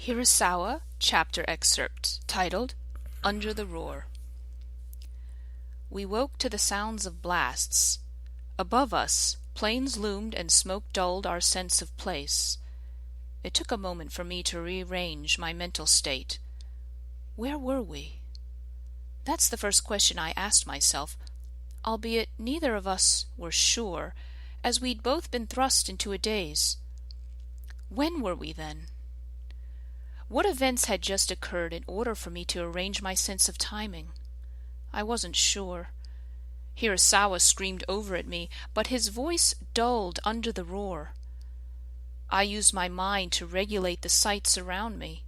Hirosawa chapter excerpt titled Under the Roar. We woke to the sounds of blasts. Above us, planes loomed and smoke dulled our sense of place. It took a moment for me to rearrange my mental state. Where were we? That's the first question I asked myself, albeit neither of us were sure, as we'd both been thrust into a daze. When were we, then? What events had just occurred in order for me to arrange my sense of timing? I wasn't sure. Hirosawa screamed over at me, but his voice dulled under the roar. I used my mind to regulate the sights around me.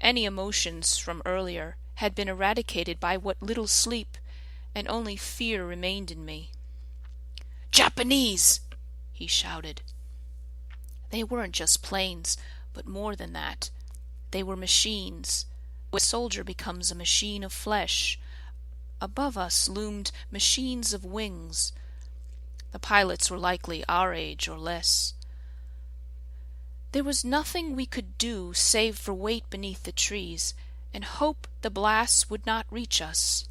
Any emotions from earlier had been eradicated by what little sleep, and only fear remained in me. "Japanese!" he shouted. They weren't just planes, but more than that. They were machines. A soldier becomes a machine of flesh. Above us loomed machines of wings. The pilots were likely our age or less. There was nothing we could do save for wait beneath the trees and hope the blasts would not reach us.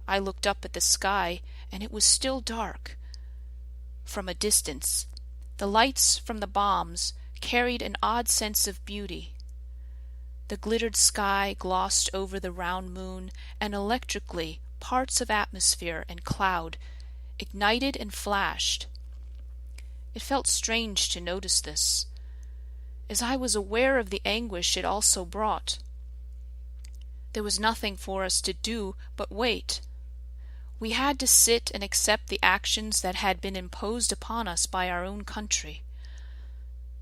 I looked up at the sky, and it was still dark. From a distance, the lights from the bombs carried an odd sense of beauty. The glittered sky glossed over the round moon, and electrically parts of atmosphere and cloud ignited and flashed. It felt strange to notice this, as I was aware of the anguish it also brought. There was nothing for us to do but wait. We had to sit and accept the actions that had been imposed upon us by our own country.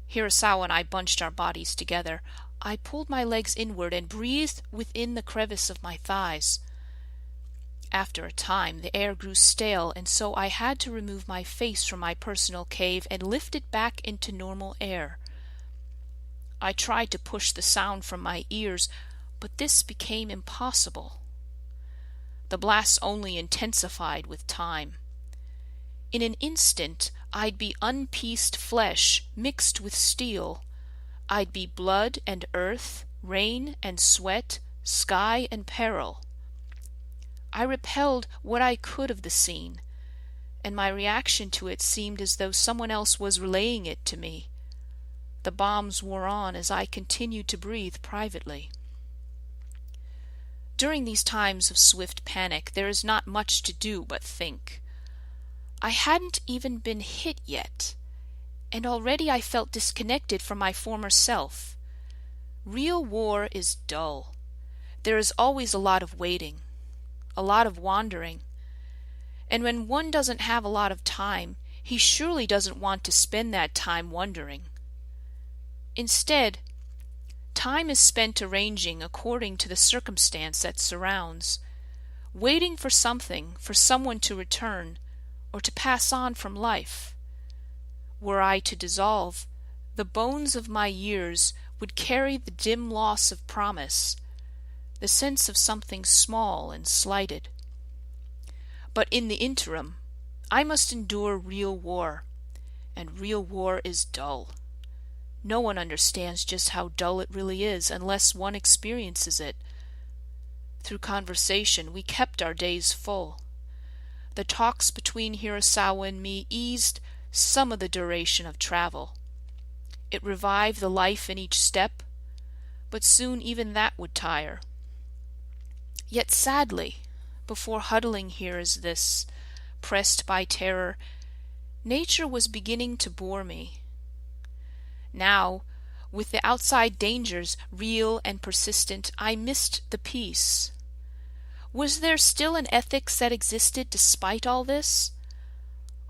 Hirosawa and I bunched our bodies together. I pulled my legs inward and breathed within the crevice of my thighs. After a time, the air grew stale, and so I had to remove my face from my personal cave and lift it back into normal air. I tried to push the sound from my ears, but this became impossible. The blasts only intensified with time. In an instant, I'd be unpieced flesh mixed with steel. I'd be blood and earth, rain and sweat, sky and peril. I repelled what I could of the scene, and my reaction to it seemed as though someone else was relaying it to me. The bombs wore on as I continued to breathe privately. During these times of swift panic, there is not much to do but think. I hadn't even been hit yet, and already I felt disconnected from my former self. Real war is dull. There is always a lot of waiting, a lot of wandering. And when one doesn't have a lot of time, he surely doesn't want to spend that time wondering. Instead, time is spent arranging according to the circumstance that surrounds, waiting for something, for someone to return, or to pass on from life. Were I to dissolve, the bones of my years would carry the dim loss of promise, the sense of something small and slighted. But in the interim, I must endure real war, and real war is dull. No one understands just how dull it really is unless one experiences it. Through conversation, we kept our days full. The talks between Hirosawa and me eased some of the duration of travel. It revived the life in each step, but soon even that would tire. Yet sadly, before huddling here as this, pressed by terror, nature was beginning to bore me. Now, with the outside dangers real and persistent, I missed the peace. Was there still an ethics that existed despite all this?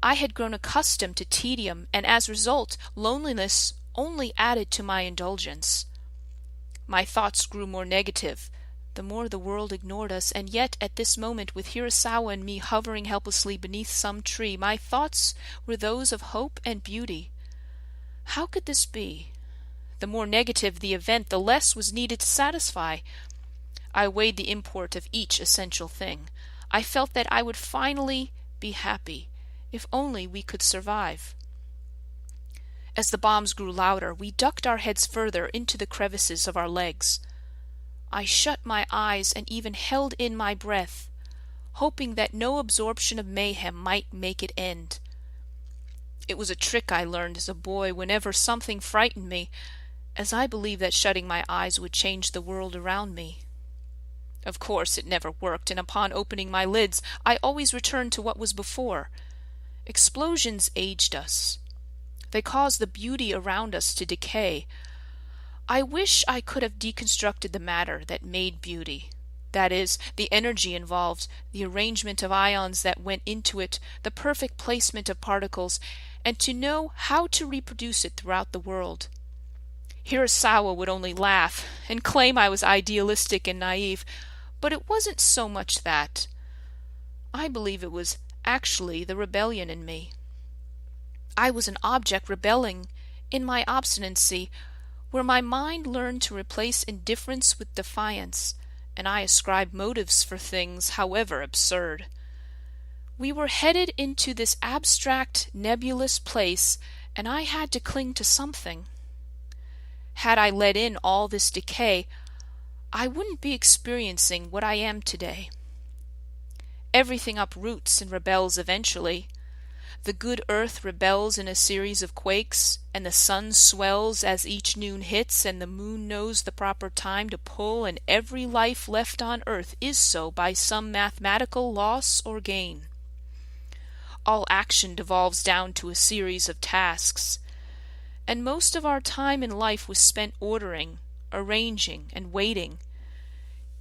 I had grown accustomed to tedium, and as a result, loneliness only added to my indulgence. My thoughts grew more negative, the more the world ignored us, and yet at this moment, with Hirosawa and me hovering helplessly beneath some tree, my thoughts were those of hope and beauty. How could this be? The more negative the event, the less was needed to satisfy. I weighed the import of each essential thing. I felt that I would finally be happy, if only we could survive. As the bombs grew louder, we ducked our heads further into the crevices of our legs. I shut my eyes and even held in my breath, hoping that no absorption of mayhem might make it end. It was a trick I learned as a boy whenever something frightened me, as I believed that shutting my eyes would change the world around me. Of course, it never worked, and upon opening my lids, I always returned to what was before. Explosions aged us. They caused the beauty around us to decay. I wish I could have deconstructed the matter that made beauty. That is, the energy involved, the arrangement of ions that went into it, the perfect placement of particles, and to know how to reproduce it throughout the world. Hirosawa would only laugh and claim I was idealistic and naive, but it wasn't so much that. I believe it was actually the rebellion in me. I was an object rebelling in my obstinacy, where my mind learned to replace indifference with defiance, and I ascribed motives for things, however absurd. We were headed into this abstract, nebulous place, and I had to cling to something. Had I let in all this decay, I wouldn't be experiencing what I am today. Everything uproots and rebels eventually. The good earth rebels in a series of quakes, and the sun swells as each noon hits, and the moon knows the proper time to pull, and every life left on earth is so by some mathematical loss or gain. All action devolves down to a series of tasks, and most of our time in life was spent ordering, arranging, and waiting.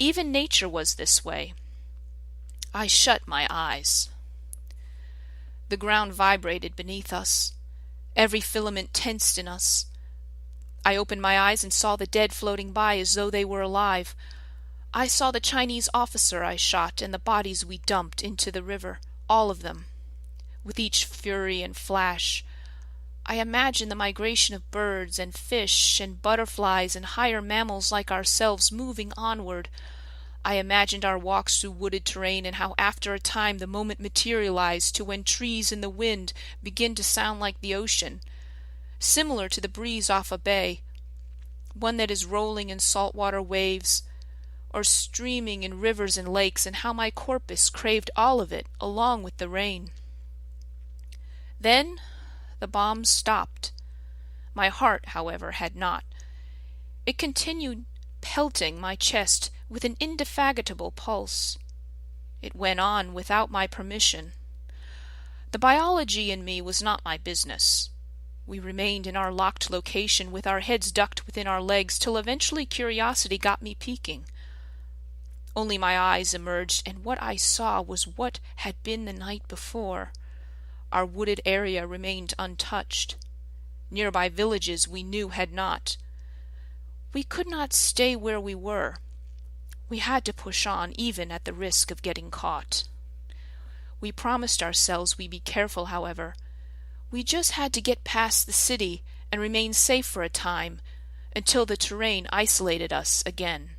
Even nature was this way. I shut my eyes. The ground vibrated beneath us. Every filament tensed in us. I opened my eyes and saw the dead floating by as though they were alive. I saw the Chinese officer I shot and the bodies we dumped into the river, all of them. With each fury and flash, I imagined the migration of birds and fish and butterflies and higher mammals like ourselves moving onward. I imagined our walks through wooded terrain and how after a time the moment materialized to when trees in the wind begin to sound like the ocean, similar to the breeze off a bay, one that is rolling in saltwater waves or streaming in rivers and lakes, and how my corpus craved all of it along with the rain. Then the bombs stopped. My heart, however, had not. It continued pelting my chest with an indefatigable pulse. It went on without my permission. The biology in me was not my business. We remained in our locked location with our heads ducked within our legs till eventually curiosity got me peeking. Only my eyes emerged, and what I saw was what had been the night before. Our wooded area remained untouched. Nearby villages we knew had not. We could not stay where we were. We had to push on, even at the risk of getting caught. We promised ourselves we'd be careful, however. We just had to get past the city and remain safe for a time, until the terrain isolated us again.